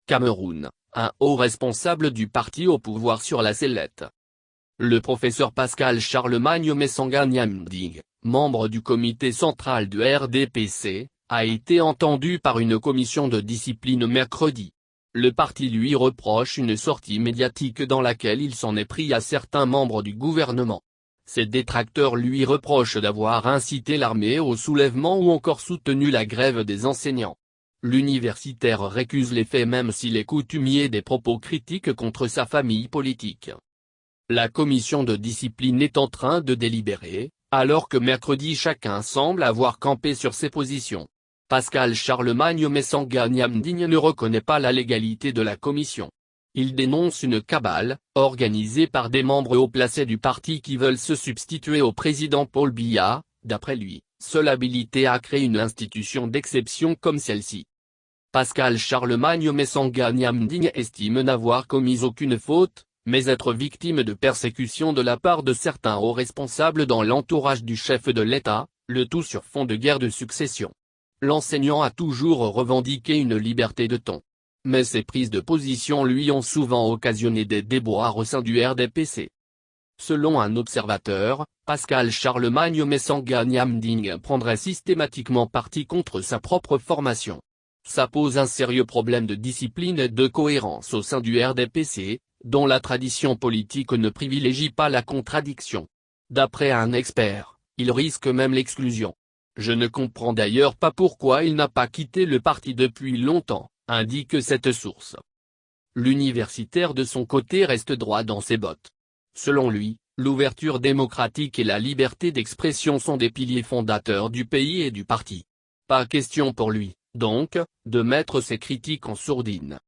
Cameroun, un haut responsable du parti au pouvoir sur la sellette. Le professeur Pascal Charlemagne Messanga Nyamding, membre du comité central du RDPC, a été entendu par une commission de discipline mercredi. Le parti lui reproche une sortie médiatique dans laquelle il s'en est pris à certains membres du gouvernement. Ses détracteurs lui reprochent d'avoir incité l'armée au soulèvement ou encore soutenu la grève des enseignants. L'universitaire récuse les faits même s'il est coutumier des propos critiques contre sa famille politique. La commission de discipline est en train de délibérer, alors que mercredi chacun semble avoir campé sur ses positions. Pascal Charlemagne Messanga Nyamding ne reconnaît pas la légalité de la commission. Il dénonce une cabale, organisée par des membres haut placés du parti qui veulent se substituer au président Paul Biya, d'après lui, seule habilité à créer une institution d'exception comme celle-ci. Pascal Charlemagne Messanga Nyamding estime n'avoir commis aucune faute, mais être victime de persécutions de la part de certains hauts responsables dans l'entourage du chef de l'État, le tout sur fond de guerre de succession. L'enseignant a toujours revendiqué une liberté de ton. Mais ses prises de position lui ont souvent occasionné des déboires au sein du RDPC. Selon un observateur, Pascal Charlemagne Messanga Nyamding prendrait systématiquement parti contre sa propre formation. Ça pose un sérieux problème de discipline et de cohérence au sein du RDPC, dont la tradition politique ne privilégie pas la contradiction. D'après un expert, il risque même l'exclusion. Je ne comprends d'ailleurs pas pourquoi il n'a pas quitté le parti depuis longtemps, indique cette source. L'universitaire de son côté reste droit dans ses bottes. Selon lui, l'ouverture démocratique et la liberté d'expression sont des piliers fondateurs du pays et du parti. Pas question pour lui, donc, de mettre ses critiques en sourdine.